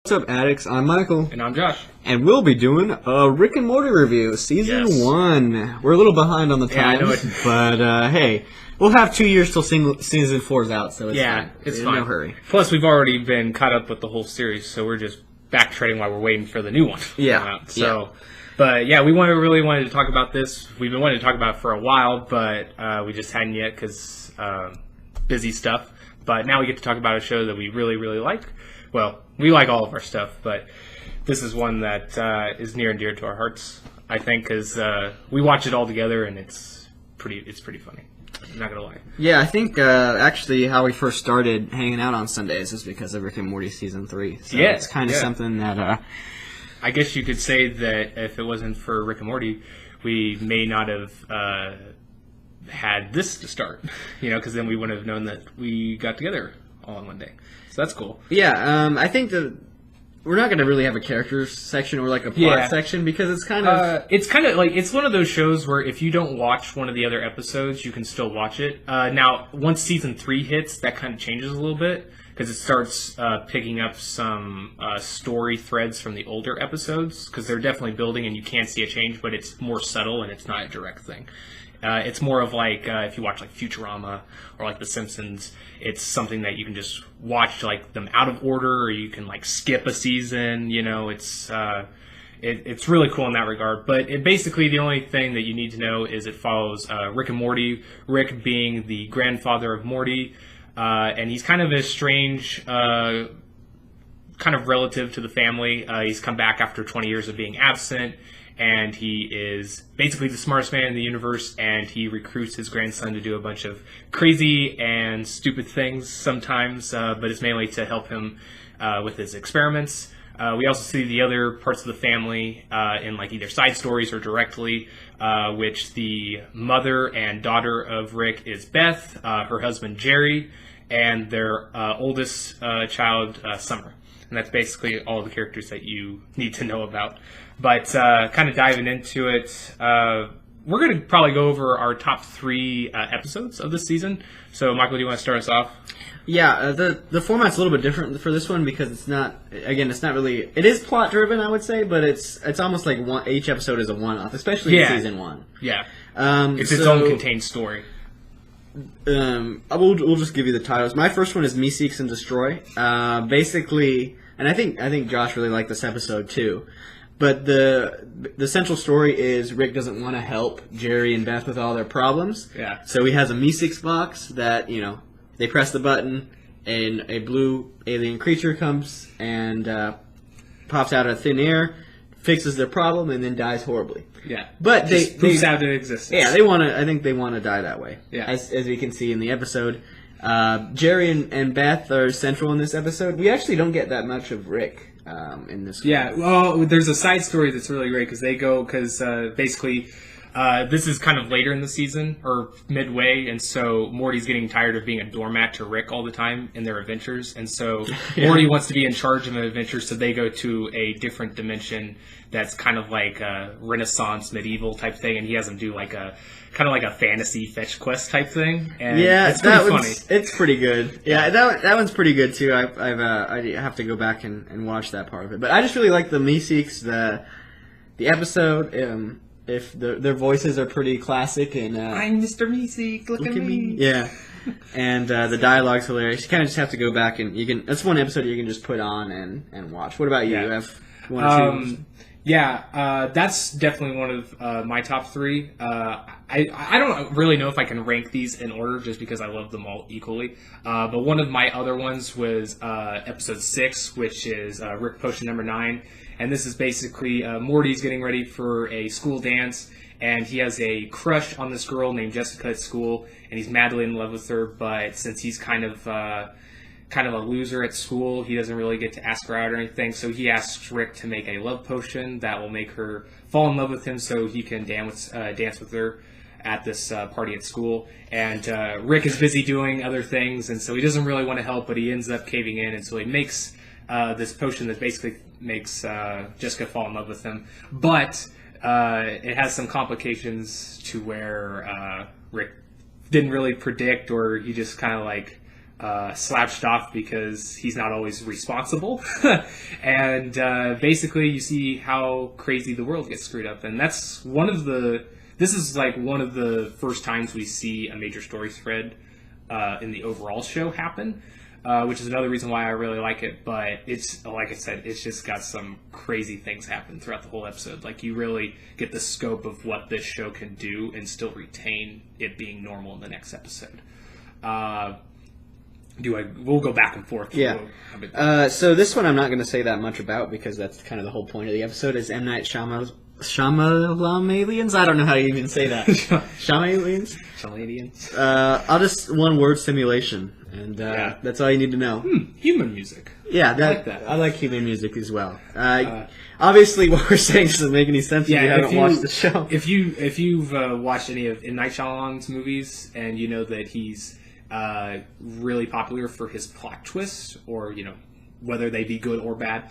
What's up, addicts? I'm Michael. And I'm Josh. And we'll be doing a Rick and Morty review, Season 1. We're a little behind on the time, but hey, we'll have 2 years till Season 4's out, so it's fine. It's fine. No hurry. Plus, we've already been caught up with the whole series, so we're just backtracking while we're waiting for the new one to come out. So, but yeah, we really wanted to talk about this. We've been wanting to talk about it for a while, but we just hadn't yet because busy stuff. But now we get to talk about a show that we really like. Well, we like all of our stuff, but this is one that is near and dear to our hearts, I think, because we watch it all together, and it's pretty funny. I'm not going to lie. Yeah, I think actually how we first started hanging out on Sundays is because of Rick and Morty Season 3. So it's kind of something that... I guess you could say that if it wasn't for Rick and Morty, we may not have had this to start, because then we wouldn't have known that we got together all in one day. So that's cool. Yeah, I think that we're not going to really have a characters section or like a plot section because it's kind of... it's one of those shows where if you don't watch one of the other episodes, you can still watch it. Now, once Season 3 hits, that kind of changes a little bit because it starts picking up some story threads from the older episodes because they're definitely building and you can see a change, but it's more subtle and it's not a direct thing. It's more of like if you watch like Futurama or like The Simpsons, it's something that you can just watch like them out of order, or you can like skip a season. It's really cool in that regard. But basically the only thing that you need to know is it follows Rick and Morty. Rick being the grandfather of Morty, and he's kind of a strange kind of relative to the family. He's come back after 20 years of being absent. And he is basically the smartest man in the universe, and he recruits his grandson to do a bunch of crazy and stupid things sometimes, but it's mainly to help him with his experiments. We also see the other parts of the family in like either side stories or directly, which the mother and daughter of Rick is Beth, her husband Jerry, and their oldest child, Summer. And that's basically all the characters that you need to know about. But kind of diving into it, we're going to probably go over our top 3 episodes of this season. So, Michael, do you want to start us off? Yeah, the format's a little bit different for this one because it's not really... It is plot-driven, I would say, but it's almost like each episode is a one-off, especially in Season 1. Yeah, it's its own contained story. We'll just give you the titles. My first one is Me Seeks and Destroy. Basically, and I think Josh really liked this episode too. But the central story is Rick doesn't want to help Jerry and Beth with all their problems. Yeah. So he has a Me-Seeks box that, they press the button and a blue alien creature comes and pops out of thin air, fixes their problem, and then dies horribly. Yeah. But they proves out in existence. Yeah, I think they want to die that way. Yeah. As we can see in the episode. Jerry and Beth are central in this episode. We actually don't get that much of Rick. In this one. Yeah, well, there's a side story that's really great because basically this is kind of later in the season or midway, and so Morty's getting tired of being a doormat to Rick all the time in their adventures, and so Morty wants to be in charge of an adventure, so they go to a different dimension that's kind of like a Renaissance medieval type thing, and he has them do like a kind of like a fantasy fetch quest type thing. And it's pretty funny. It's pretty good. Yeah, that one's pretty good too. I have to go back and watch that part of it. But I just really like the Me-Seeks, the episode. If their voices are pretty classic and I'm Mr. Me-Seek, look at me. Yeah. And the dialogue's hilarious. You kind of just have to go back and that's one episode you can just put on and watch. What about you? You have one or two? Yeah, that's definitely one of my top 3. I don't really know if I can rank these in order just because I love them all equally. But one of my other ones was episode 6, which is Rick Potion number 9. And this is basically Morty's getting ready for a school dance, and he has a crush on this girl named Jessica at school, and he's madly in love with her, but since he's kind of a loser at school, he doesn't really get to ask her out or anything, so he asks Rick to make a love potion that will make her fall in love with him so he can dance with her at this party at school. And Rick is busy doing other things, and so he doesn't really want to help, but he ends up caving in, and so he makes this potion that basically makes Jessica fall in love with him. But it has some complications to where Rick didn't really predict, or he just kind of like slouched off because he's not always responsible. And basically you see how crazy the world gets screwed up. And that's this is like one of the first times we see a major story thread in the overall show happen, which is another reason why I really like it. But it's, like I said, it's just got some crazy things happen throughout the whole episode. Like, you really get the scope of what this show can do and still retain it being normal in the next episode. We'll go back and forth. Yeah. So this one I'm not going to say that much about because that's kind of the whole point of the episode is M. Night Shyamalan-aliens? I don't know how you even say that. Shyamalan-aliens? Shyamalan-aliens. I'll just one word simulation. And that's all you need to know. Human music. Yeah, I like that. I like human music as well. Obviously, what we're saying doesn't make any sense if you haven't watched the show. If you've watched any of M. Night Shyamalan's movies and you know that he's really popular for his plot twists, or whether they be good or bad,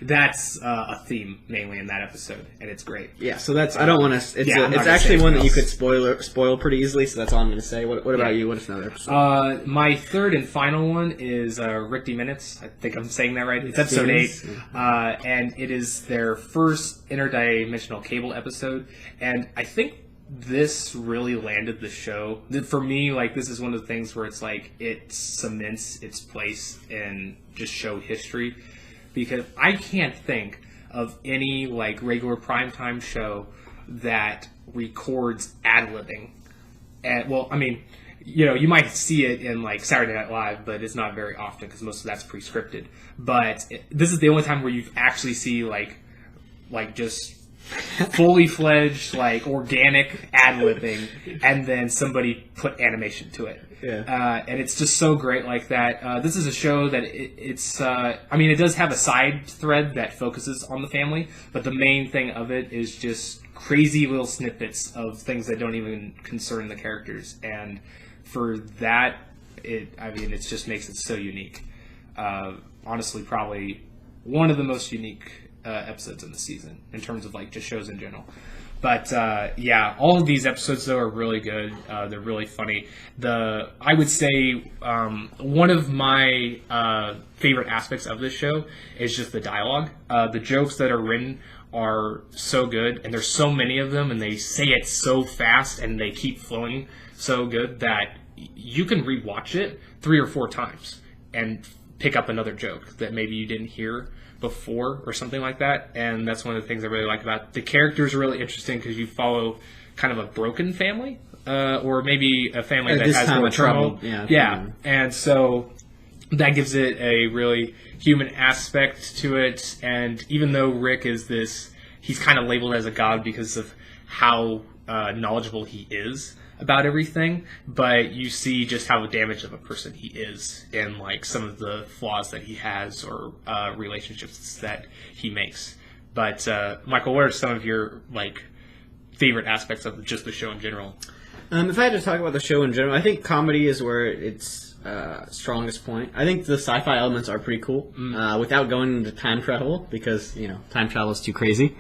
that's a theme mainly in that episode, and it's great. Yeah, so that's I don't want to. It's actually one that you could spoil pretty easily. So that's all I'm going to say. What about you? What is another episode? My third and final one is Rick Minutes. I think I'm saying that right. It's episode 8, and it is their first interdimensional cable episode, and I think this really landed the show. For me, like, this is one of the things where it's like it cements its place in just show history, because I can't think of any like regular primetime show that records ad-libbing. And well, I mean, you might see it in like Saturday Night Live, but it's not very often because most of that's pre-scripted. But this is the only time where you actually see like just fully fledged, like, organic ad-libbing, and then somebody put animation to it. Yeah. And it's just so great like that. This is a show that it does have a side thread that focuses on the family, but the main thing of it is just crazy little snippets of things that don't even concern the characters. And for that, it just makes it so unique. Honestly, probably one of the most unique episodes in the season in terms of like just shows in general. But all of these episodes though are really good. They're really funny. I would say one of my favorite aspects of this show is just the dialogue. The jokes that are written are so good, and there's so many of them, and they say it so fast, and they keep flowing so good that you can rewatch it 3 or 4 times and pick up another joke that maybe you didn't hear before or something like that. And that's one of the things I really like about it. The characters are really interesting because you follow kind of a broken family, or maybe a family that has more trouble. Yeah. And so that gives it a really human aspect to it. And even though Rick is he's kind of labeled as a god because of how knowledgeable he is about everything, but you see just how damaged of a person he is in like some of the flaws that he has or relationships that he makes. But Michael, what are some of your like favorite aspects of just the show in general? If I had to talk about the show in general, I think comedy is where it's strongest point. I think the sci-fi elements are pretty cool, without going into time travel, because time travel is too crazy.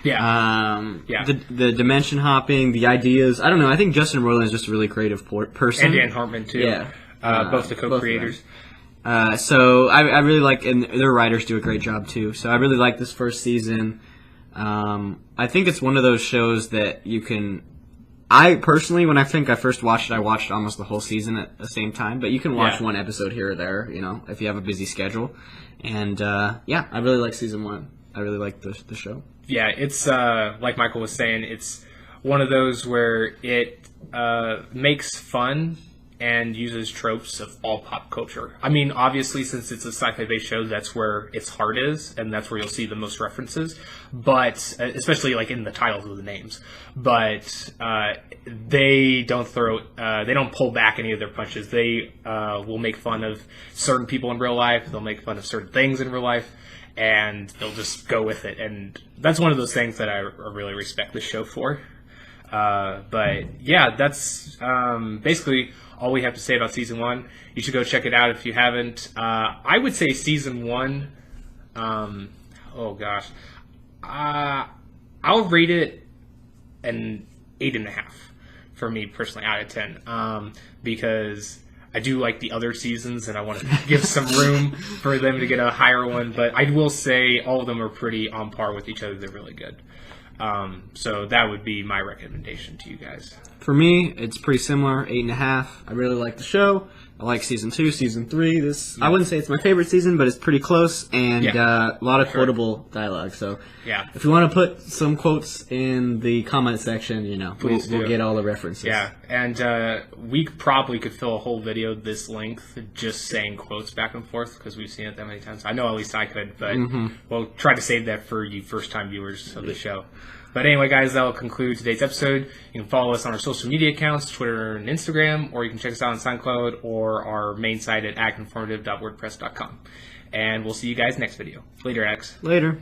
The dimension hopping, the ideas. I don't know. I think Justin Roiland is just a really creative person. And Dan Hartman too. Yeah, both the co-creators. So I really like, and their writers do a great job too. So I really like this first season. I think it's one of those shows that you can. I personally, when I first watched it, I watched almost the whole season at the same time. But you can watch one episode here or there, if you have a busy schedule. And I really like season 1. I really like the show. Yeah, it's like Michael was saying, it's one of those where it makes fun and uses tropes of all pop culture. I mean, obviously, since it's a sci-fi based show, that's where its heart is, and that's where you'll see the most references. But especially like in the titles of the names. But they don't they don't pull back any of their punches. They will make fun of certain people in real life. They'll make fun of certain things in real life. And they'll just go with it. And that's one of those things that I really respect the show for. But yeah, that's basically all we have to say about season 1. You should go check it out if you haven't. I would say season 1, I'll rate it an 8.5 for me personally out of 10. Because I do like the other seasons, and I want to give some room for them to get a higher one. But I will say all of them are pretty on par with each other. They're really good. So that would be my recommendation to you guys. For me, it's pretty similar, 8.5. I really like the show. I like season 2, season 3. I wouldn't say it's my favorite season, but it's pretty close, and a lot of quotable dialogue. So, if you want to put some quotes in the comment section, we'll get all the references. Yeah, and we probably could fill a whole video this length just saying quotes back and forth because we've seen it that many times. I know at least I could, but we'll try to save that for you first-time viewers of the show. But anyway, guys, that will conclude today's episode. You can follow us on our social media accounts, Twitter and Instagram, or you can check us out on SoundCloud or our main site at agconformative.wordpress.com. And we'll see you guys next video. Later, Alex. Later.